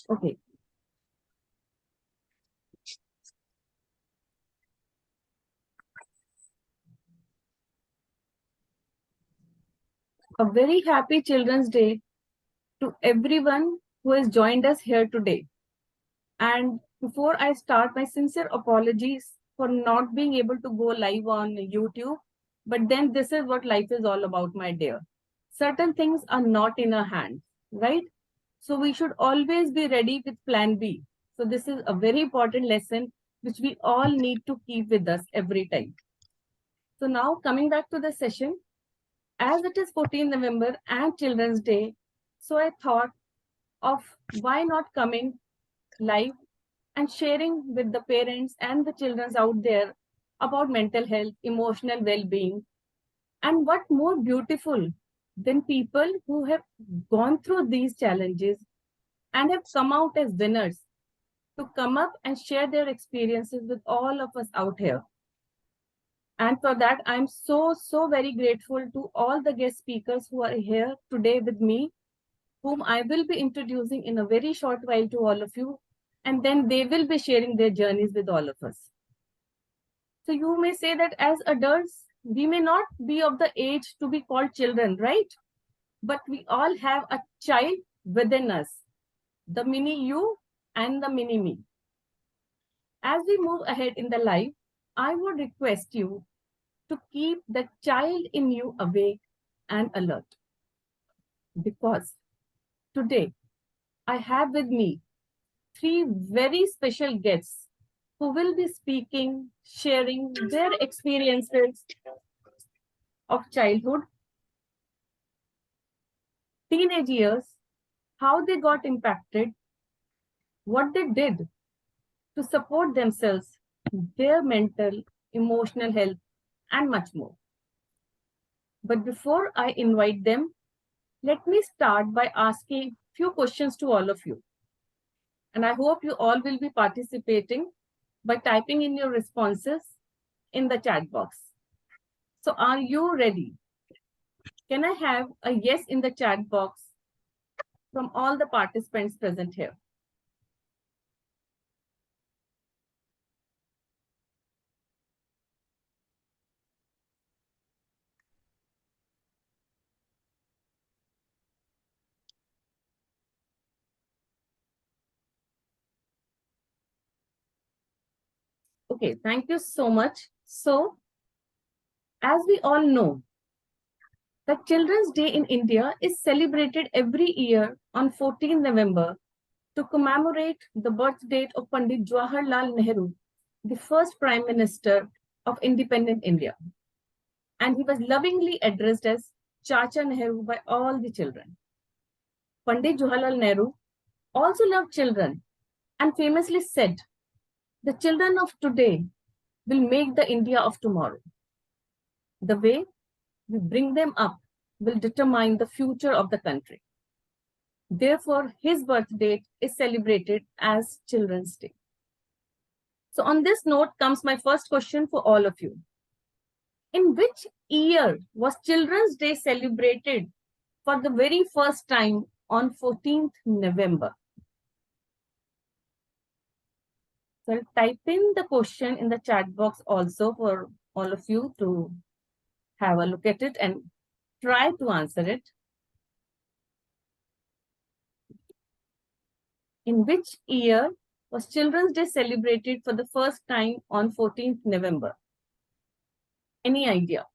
Okay. A very happy Children's Day to everyone who has joined us here today. And before I start, my sincere apologies for not being able to go live on YouTube. But then this is what life is all about, my dear. Certain things are not in our hands, right? So we should always be ready with plan B. So this is a very important lesson which we all need to keep with us every time. So now coming back to the session, as it is 14th November and Children's Day, so I thought of why not coming live and sharing with the parents and the children out there about mental health, emotional well-being, and what more beautiful than people who have gone through these challenges and have come out as winners to come up and share their experiences with all of us out here. And for that, I'm so very grateful to all the guest speakers who are here today with me, whom I will be introducing in a very short while to all of you. And then they will be sharing their journeys with all of us. So you may say that as adults, we may not be of the age to be called children, right? But we all have a child within us, the mini you and the mini me. As we move ahead in the life, I would request you to keep the child in you awake and alert. Because today, I have with me three very special guests who will be speaking, sharing their experiences of childhood, teenage years, how they got impacted, what they did to support themselves, their mental, emotional health, and much more. But before I invite them, let me start by asking a few questions to all of you. And I hope you all will be participating by typing in your responses in the chat box. So are you ready? Can I have a yes in the chat box from all the participants present here? Okay, thank you so much. So, as we all know, the Children's Day in India is celebrated every year on 14 November to commemorate the birth date of Pandit Jawaharlal Nehru, the first Prime Minister of independent India. And he was lovingly addressed as Chacha Nehru by all the children. Pandit Jawaharlal Nehru also loved children and famously said, "The children of today will make the India of tomorrow. The way we bring them up will determine the future of the country." Therefore, his birth date is celebrated as Children's Day. So on this note comes my first question for all of you. In which year was Children's Day celebrated for the very first time on 14th November? So I'll type in the question in the chat box also for all of you to have a look at it and try to answer it. In which year was Children's Day celebrated for the first time on 14th November? Any idea?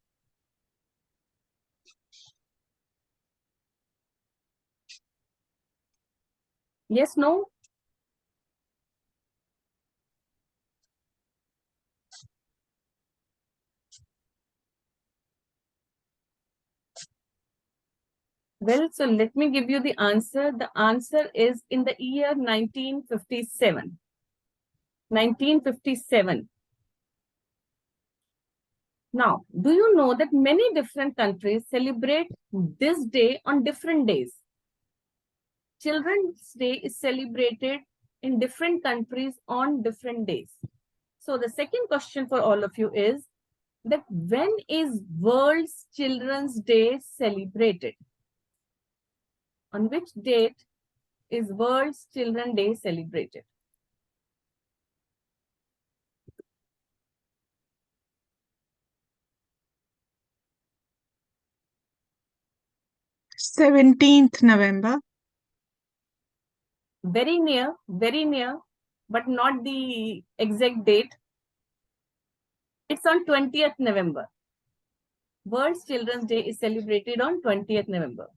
Yes, no? Well, so let me give you the answer. The answer is in the year 1957. 1957. Now, do you know that many different countries celebrate this day on different days? Children's Day is celebrated in different countries on different days. So the second question for all of you is that when is World's Children's Day celebrated? On which date is World's Children's Day celebrated? November 17th. Very near, but not the exact date. It's on 20th November. World's Children's Day is celebrated on 20th November.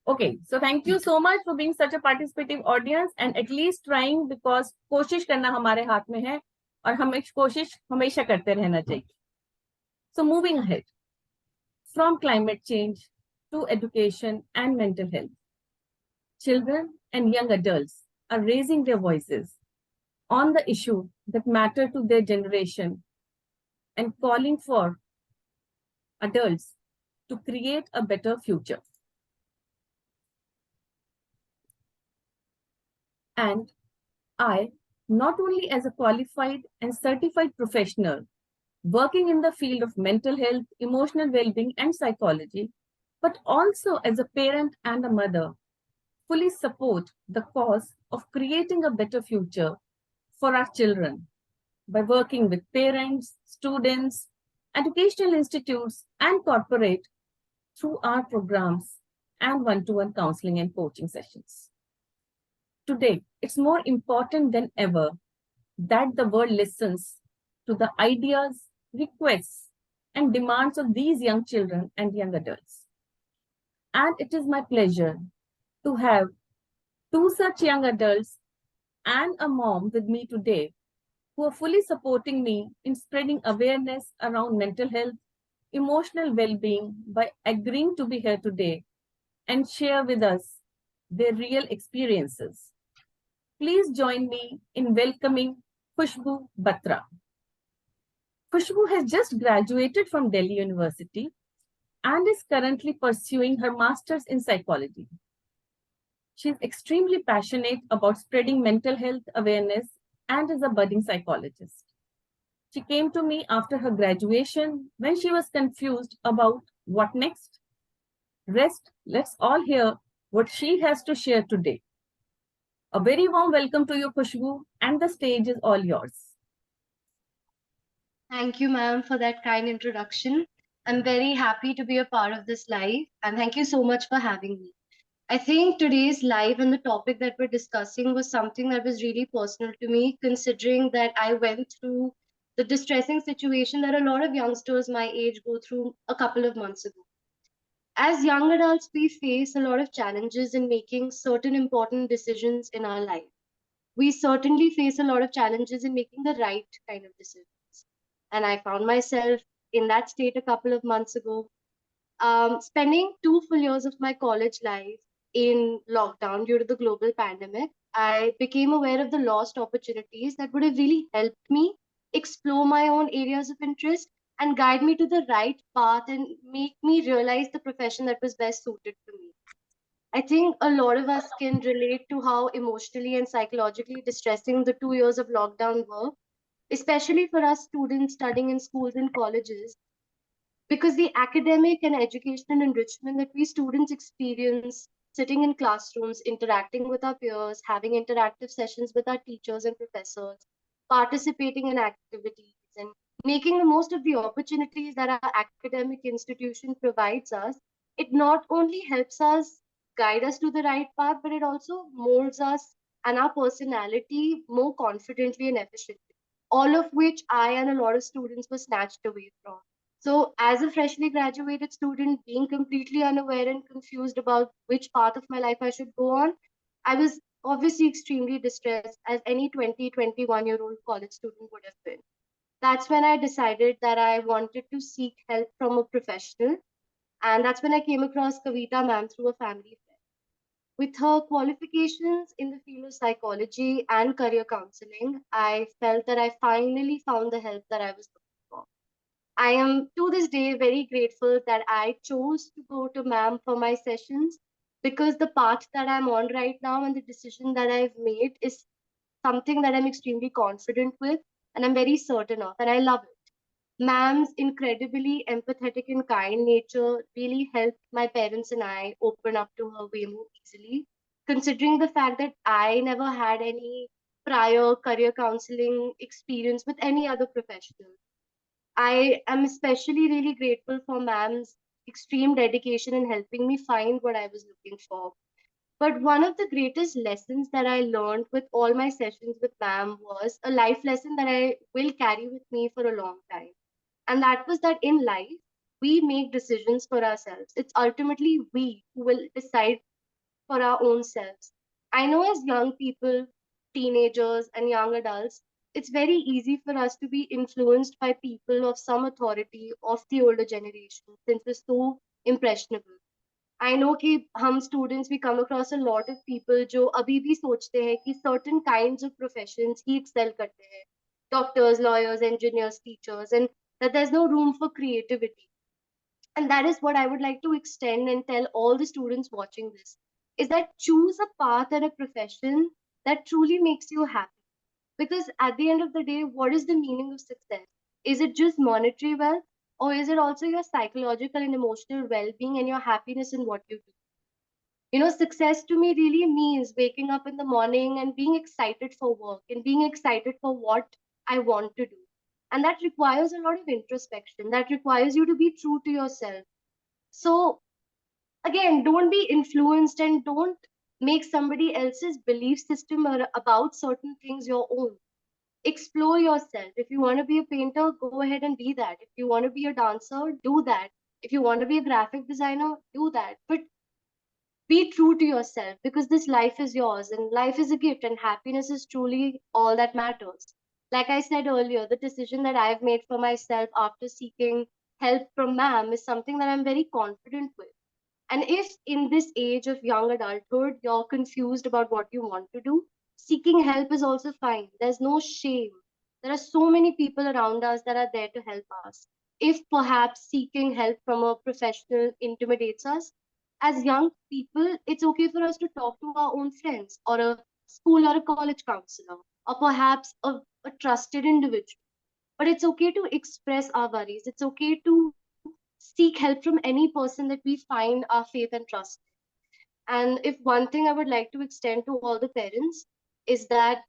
Okay, so thank you so much for being such a participative audience and at least trying, because कोशिश करना हमारे हाथ में है और हमें कोशिश हमेशा करते रहना चाहिए. So moving ahead, from climate change to education and mental health, children and young adults are raising their voices on the issue that matter to their generation and calling for adults to create a better future. And I, not only as a qualified and certified professional working in the field of mental health, emotional well-being, and psychology, but also as a parent and a mother, fully support the cause of creating a better future for our children by working with parents, students, educational institutes, and corporate through our programs and one-to-one counseling and coaching sessions. Today, it's more important than ever that the world listens to the ideas, requests, and demands of these young children and young adults. And it is my pleasure to have two such young adults and a mom with me today who are fully supporting me in spreading awareness around mental health, emotional well-being by agreeing to be here today and share with us their real experiences. Please join me in welcoming Khushbu Batra. Khushbu has just graduated from Delhi University and is currently pursuing her master's in psychology. She is extremely passionate about spreading mental health awareness and is a budding psychologist. She came to me after her graduation when she was confused about what next. Let's all hear what she has to share today. A very warm welcome to you, Khushbu, and the stage is all yours. Thank you, ma'am, for that kind introduction. I'm very happy to be a part of this live, and thank you so much for having me. I think today's live and the topic that we're discussing was something that was really personal to me, considering that I went through the distressing situation that a lot of youngsters my age go through a couple of months ago. As young adults, we face a lot of challenges in making certain important decisions in our life. We certainly face a lot of challenges in making the right kind of decisions. And I found myself in that state a couple of months ago. Spending 2 full years of my college life in lockdown due to the global pandemic, I became aware of the lost opportunities that would have really helped me explore my own areas of interest and guide me to the right path and make me realize the profession that was best suited for me. I think a lot of us can relate to how emotionally and psychologically distressing the 2 years of lockdown were, especially for us students studying in schools and colleges, because the academic and educational enrichment that we students experience sitting in classrooms, interacting with our peers, having interactive sessions with our teachers and professors, participating in activities, and making the most of the opportunities that our academic institution provides us, it not only helps us guide us to the right path, but it also molds us and our personality more confidently and efficiently, all of which I and a lot of students were snatched away from. So, as a freshly graduated student, being completely unaware and confused about which path of my life I should go on, I was obviously extremely distressed, as any 20, 21-year-old college student would have been. That's when I decided that I wanted to seek help from a professional. And that's when I came across Kavita ma'am through a family friend. With her qualifications in the field of psychology and career counseling, I felt that I finally found the help that I was looking for. I am to this day very grateful that I chose to go to ma'am for my sessions, because the path that I'm on right now and the decision that I've made is something that I'm extremely confident with and I'm very certain of, and I love it. Ma'am's incredibly empathetic and kind nature really helped my parents and I open up to her way more easily, considering the fact that I never had any prior career counseling experience with any other professional. I am especially really grateful for ma'am's extreme dedication in helping me find what I was looking for. But one of the greatest lessons that I learned with all my sessions with ma'am was a life lesson that I will carry with me for a long time. And that was that in life, we make decisions for ourselves. It's ultimately we who will decide for our own selves. I know as young people, teenagers, and young adults, it's very easy for us to be influenced by people of some authority of the older generation since we're so impressionable. I know कि हम students we come across a lot of people जो अभी भी सोचते हैं कि certain kinds of professions he excel करते हैं, doctors, lawyers, engineers, teachers, and that there's no room for creativity. And that is what I would like to extend and tell all the students watching this, is that choose a path and a profession that truly makes you happy. Because at the end of the day, what is the meaning of success? Is it just monetary wealth, or is it also your psychological and emotional well-being and your happiness in what you do? You know, success to me really means waking up in the morning and being excited for work and being excited for what I want to do. And that requires a lot of introspection. That requires you to be true to yourself. So, again, don't be influenced and don't make somebody else's belief system about certain things your own. Explore yourself. If you want to be a painter, go ahead and be that. If you want to be a dancer, do that. If you want to be a graphic designer, do that. But be true to yourself, because this life is yours and life is a gift, and happiness is truly all that matters. Like I said earlier, the decision that I've made for myself after seeking help from ma'am is something that I'm very confident with. And if in this age of young adulthood you're confused about what you want to do, seeking help is also fine. There's no shame. There are so many people around us that are there to help us. If perhaps seeking help from a professional intimidates us, as young people, it's okay for us to talk to our own friends or a school or a college counselor, or perhaps a trusted individual. But it's okay to express our worries. It's okay to seek help from any person that we find our faith and trust in. And if one thing I would like to extend to all the parents is that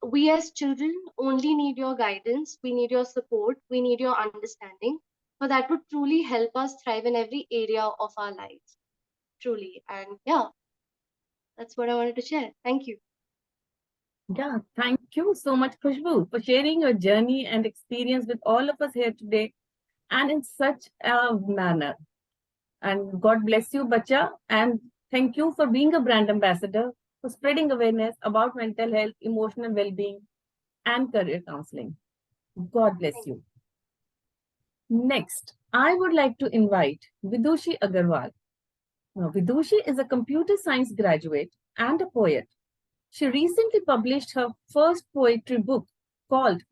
we as children only need your guidance, we need your support, we need your understanding, for that would truly help us thrive in every area of our lives. Truly. And yeah, that's what I wanted to share. Thank you. Yeah, thank you so much, Khushbu, for sharing your journey and experience with all of us here today and in such a manner. And God bless you, Bacha. And thank you for being a brand ambassador, for spreading awareness about mental health, emotional well-being, and career counseling. God bless Thank you. Next, I would like to invite Vidushi Agarwal. Now, Vidushi is a computer science graduate and a poet. She recently published her first poetry book called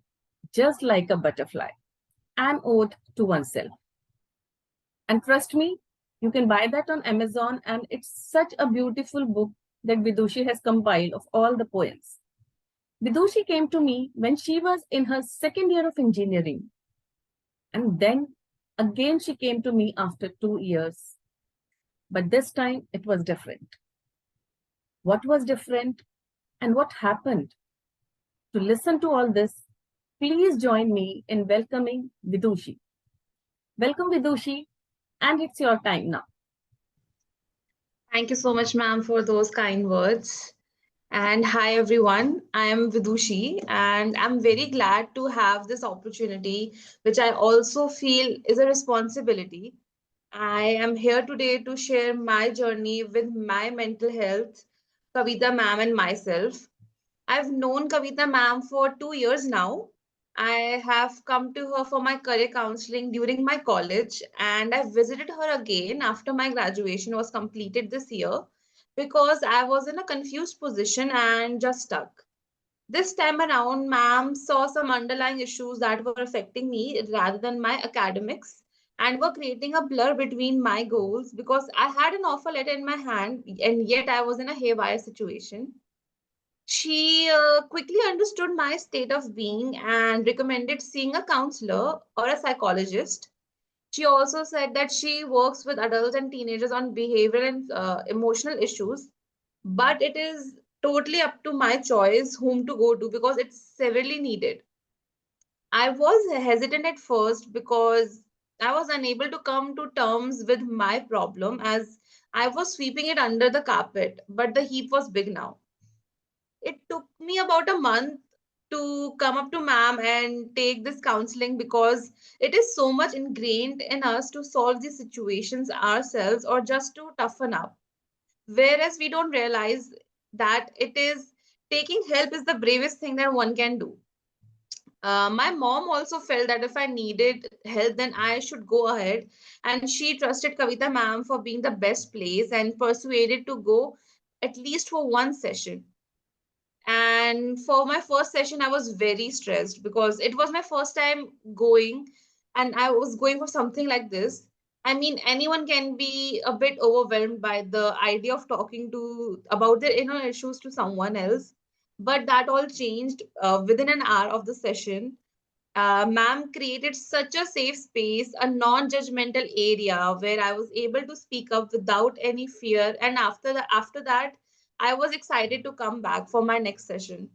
Just Like a Butterfly, an ode to oneself. And trust me, you can buy that on Amazon, and it's such a beautiful book that Vidushi has compiled of all the poems. Vidushi came to me when she was in her second year of engineering. And then again, she came to me after 2 years. But this time it was different. What was different and what happened? To listen to all this, please join me in welcoming Vidushi. Welcome, Vidushi, and it's your time now. Thank you so much, ma'am, for those kind words. And hi, everyone. I am Vidushi, and I'm very glad to have this opportunity, which I also feel is a responsibility. I am here today to share my journey with my mental health, Kavita ma'am, and myself. I've known Kavita ma'am for 2 years now. I have come to her for my career counseling during my college, and I visited her again after my graduation was completed this year because I was in a confused position and just stuck. This time around, ma'am saw some underlying issues that were affecting me rather than my academics and were creating a blur between my goals because I had an offer letter in my hand and yet I was in a haywire situation. She quickly understood my state of being and recommended seeing a counselor or a psychologist. She also said that she works with adults and teenagers on behavioral and emotional issues. but it is totally up to my choice whom to go to because it's severely needed. I was hesitant at first because I was unable to come to terms with my problem as I was sweeping it under the carpet, but the heap was big now. It took me about a month to come up to ma'am and take this counseling because it is so much ingrained in us to solve these situations ourselves or just to toughen up. Whereas we don't realize that it is taking help is the bravest thing that one can do. My mom also felt that if I needed help, then I should go ahead. And she trusted Kavita ma'am for being the best place and persuaded to go at least for one session. And for my first session, I was very stressed because it was my first time going and I was going for something like this. I mean, anyone can be a bit overwhelmed by the idea of talking to about their inner issues to someone else. But that all changed within an hour of the session. Ma'am created such a safe space, a non-judgmental area where I was able to speak up without any fear. And after that, I was excited to come back for my next session.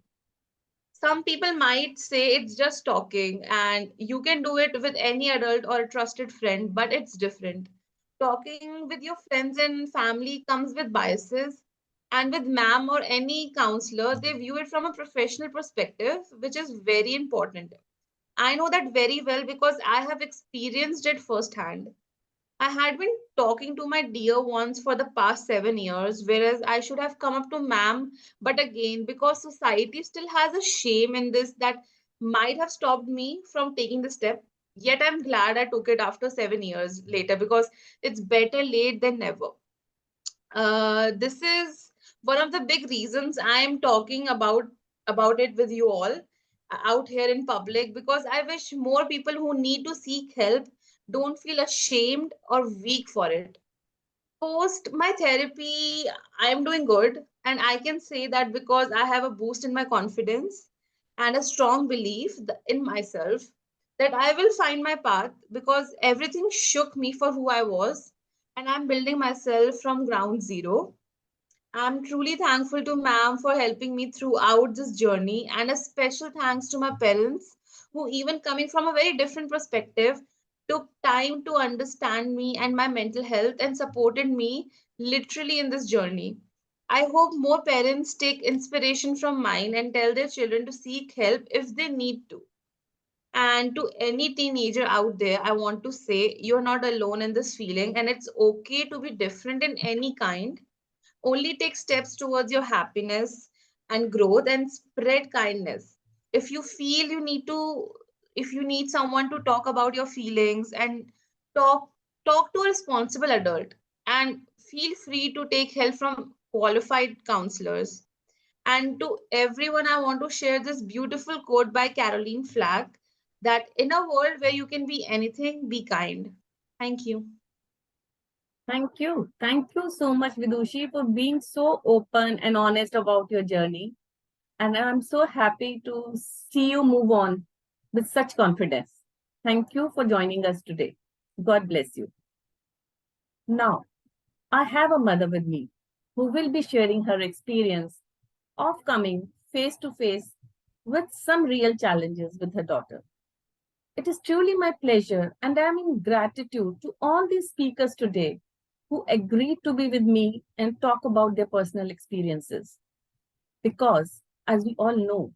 Some people might say it's just talking, and you can do it with any adult or a trusted friend, but it's different. Talking with your friends and family comes with biases, and with ma'am or any counselor, they view it from a professional perspective, which is very important. I know that very well because I have experienced it firsthand. I had been talking to my dear ones for the past 7 years, whereas I should have come up to ma'am. But again, because society still has a shame in this that might have stopped me from taking the step. Yet I'm glad I took it after 7 years later because it's better late than never. This is one of the big reasons I am talking about it with you all out here in public because I wish more people who need to seek help don't feel ashamed or weak for it. Post my therapy, I am doing good, and I can say that because I have a boost in my confidence and a strong belief in myself that I will find my path because everything shook me for who I was, and I'm building myself from ground zero. I'm truly thankful to ma'am for helping me throughout this journey, and a special thanks to my parents who, even coming from a very different perspective, took time to understand me and my mental health and supported me literally in this journey. I hope more parents take inspiration from mine and tell their children to seek help if they need to. And to any teenager out there, I want to say you're not alone in this feeling, and it's okay to be different in any kind. Only take steps towards your happiness and growth and spread kindness. If you feel you need to, if you need someone to talk about your feelings and talk talk to a responsible adult, and feel free to take help from qualified counselors. And to everyone, I want to share this beautiful quote by Caroline Flack, that in a world where you can be anything, be kind. Thank you. Thank you. Thank you so much, Vidushi, for being so open and honest about your journey. And I'm so happy to see you move on with such confidence. Thank you for joining us today. God bless you. Now, I have a mother with me who will be sharing her experience of coming face to face with some real challenges with her daughter. It is truly my pleasure, and I am in gratitude to all these speakers today who agreed to be with me and talk about their personal experiences. Because, as we all know,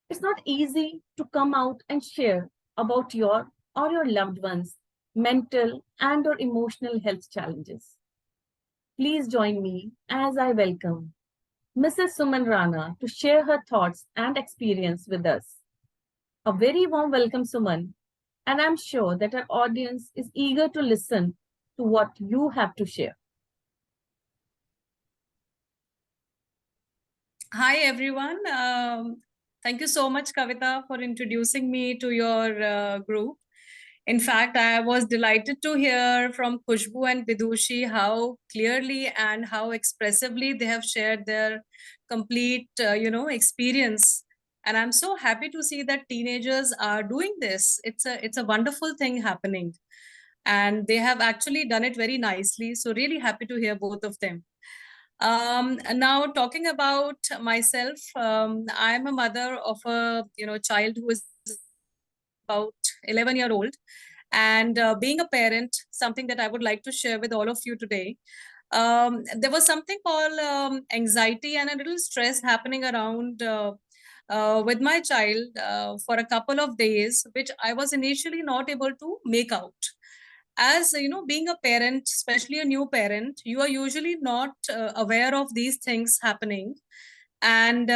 it's not easy to come out and share about your or your loved ones' mental and or emotional health challenges. Please join me as I welcome Mrs. Suman Rana to share her thoughts and experience with us. A very warm welcome, Suman, and I'm sure that our audience is eager to listen to what you have to share. Hi, everyone. Thank you so much, Kavita, for introducing me to your group. In fact, I was delighted to hear from Khushbu and Vidushi how clearly and how expressively they have shared their complete, experience. And I'm so happy to see that teenagers are doing this. It's a wonderful thing happening, and they have actually done it very nicely. So really happy to hear both of them. Now talking about myself, I'm a mother of a child who is about 11-year-old, and being a parent, something that I would like to share with all of you today. There was something called anxiety and a little stress happening around with my child for a couple of days, which I was initially not able to make out. As you know, being a parent, especially a new parent, you are usually not aware of these things happening, and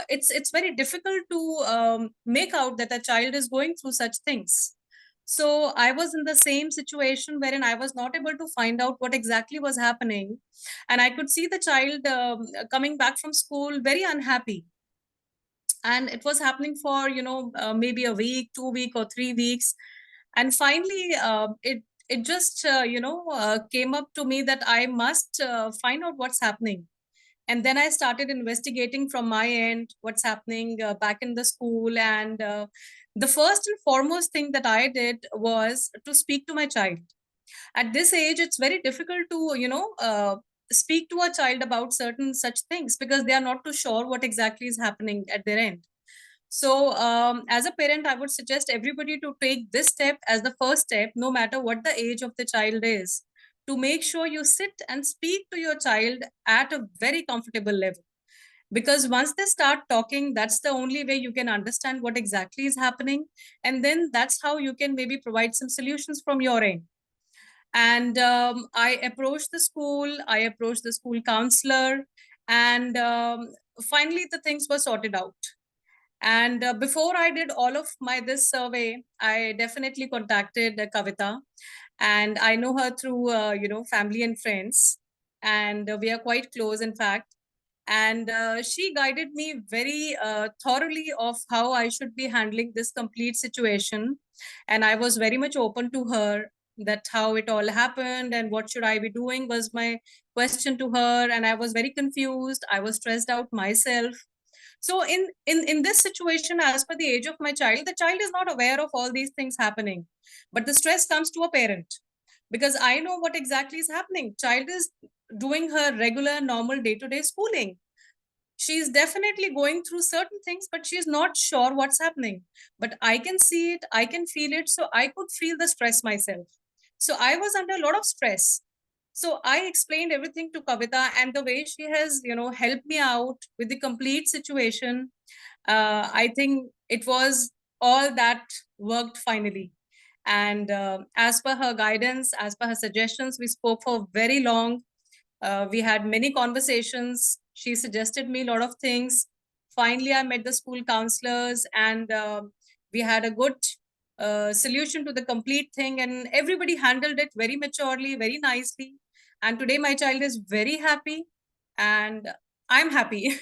it's very difficult to make out that a child is going through such things. So I was in the same situation wherein I was not able to find out what exactly was happening, and I could see the child coming back from school very unhappy, and it was happening for maybe a week, 2 week, or 3 weeks. And finally it just came up to me that I must find out what's happening. And then I started investigating from my end what's happening back in the school. And the first and foremost thing that I did was to speak to my child. At this age, it's very difficult to speak to a child about certain such things, because they are not too sure what exactly is happening at their end. So, as a parent, I would suggest everybody to take this step as the first step, no matter what the age of the child is, to make sure you sit and speak to your child at a very comfortable level. Because once they start talking, that's the only way you can understand what exactly is happening. And then that's how you can maybe provide some solutions from your end. And I approached the school counselor, and finally the things were sorted out. And before I did all of my this survey, I definitely contacted Kavita, and I know her through family and friends, and we are quite close, in fact. And she guided me very thoroughly of how I should be handling this complete situation, and I was very much open to her that how it all happened and what should I be doing was my question to her. And I was very confused. I was stressed out myself. So in this situation, as per the age of my child, the child is not aware of all these things happening, but the stress comes to a parent, because I know what exactly is happening. Child is doing her regular normal day-to-day schooling. She's definitely going through certain things, but she's not sure what's happening. But I can see it, I can feel it, so I could feel the stress myself. So I was under a lot of stress. So I explained everything to Kavita, and the way she has, helped me out with the complete situation, I think it was all that worked finally. And as per her guidance, as per her suggestions, we spoke for very long. We had many conversations. She suggested me a lot of things. Finally, I met the school counselors, and we had a good solution to the complete thing. And everybody handled it very maturely, very nicely. And today, my child is very happy, and I'm happy.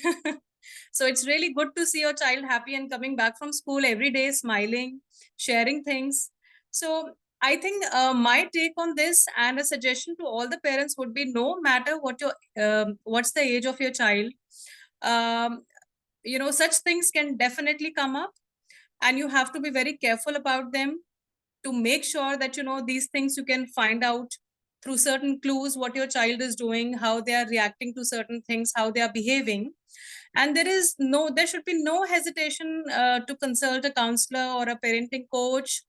So it's really good to see your child happy and coming back from school every day, smiling, sharing things. So I think my take on this and a suggestion to all the parents would be, no matter what's the age of your child, um, such things can definitely come up, and you have to be very careful about them to make sure that these things you can find out through certain clues what your child is doing, how they are reacting to certain things, how they are behaving. And there should be no hesitation to consult a counselor or a parenting coach,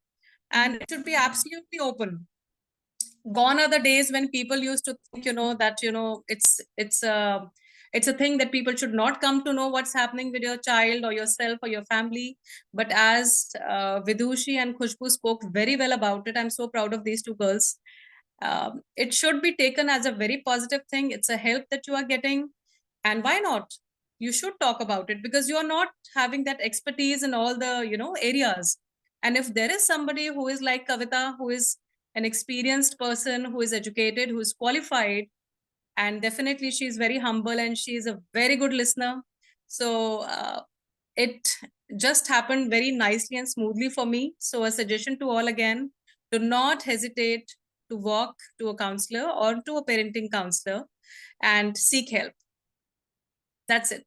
and it should be absolutely open. Gone are the days when people used to think that it's a thing that people should not come to know what's happening with your child or yourself or your family. But as Vidushi and Khushbu spoke very well about it, I'm so proud of these two girls. It should be taken as a very positive thing. It's a help that you are getting, and why not? You should talk about it, because you are not having that expertise in all the areas. And if there is somebody who is like Kavita, who is an experienced person, who is educated, who is qualified, and definitely she's very humble and she's a very good listener. So it just happened very nicely and smoothly for me. So a suggestion to all again: do not hesitate to walk to a counselor or to a parenting counselor and seek help. That's it.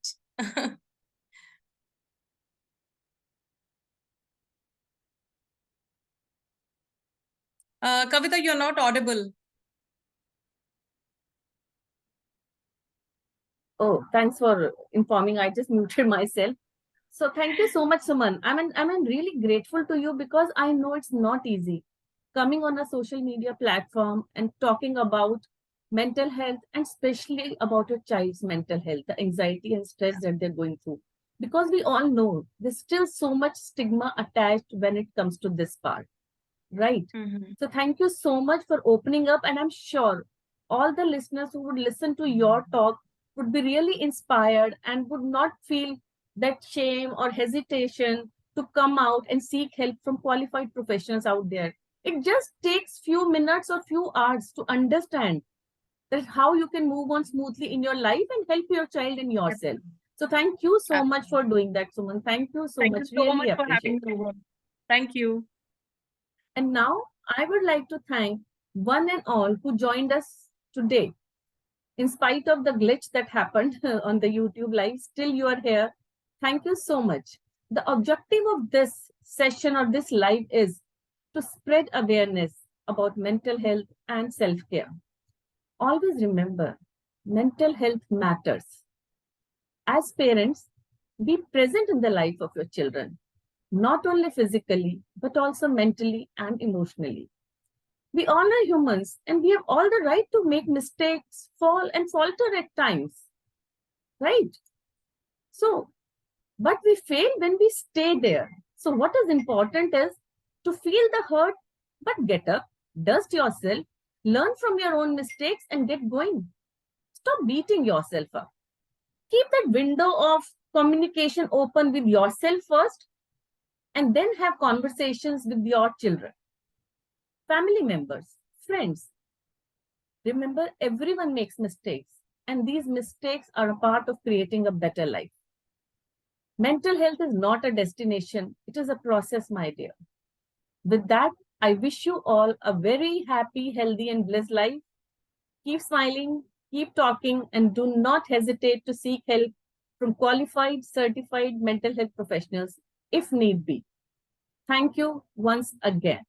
Kavita, you're not audible. Oh, thanks for informing. I just muted myself. So thank you so much, Suman. I'm really grateful to you because I know it's not easy coming on a social media platform and talking about mental health and especially about your child's mental health, the anxiety and stress that they're going through. Because we all know there's still so much stigma attached when it comes to this part, right? So thank you so much for opening up. And I'm sure all the listeners who would listen to your talk would be really inspired and would not feel that shame or hesitation to come out and seek help from qualified professionals out there. It just takes few minutes or few hours to understand that how you can move on smoothly in your life and help your child and yourself. So thank you so much for doing that, Suman. Thank you so Thank much. you so Really much for appreciate having it. me over. Thank you. And now I would like to thank one and all who joined us today. In spite of the glitch that happened on the YouTube live, still you are here. Thank you so much. The objective of this session or this live is to spread awareness about mental health and self care. Always remember, mental health matters. As parents, be present in the life of your children, not only physically, but also mentally and emotionally. We all are humans and we have all the right to make mistakes, fall and falter at times, right? So, but we fail when we stay there. So, what is important is to feel the hurt, but get up, dust yourself, learn from your own mistakes, and get going. Stop beating yourself up. Keep that window of communication open with yourself first, and then have conversations with your children, family members, friends. Remember, everyone makes mistakes, and these mistakes are a part of creating a better life. Mental health is not a destination, it is a process, my dear. With that, I wish you all a very happy, healthy, and blessed life. Keep smiling, keep talking, and do not hesitate to seek help from qualified, certified mental health professionals if need be. Thank you once again.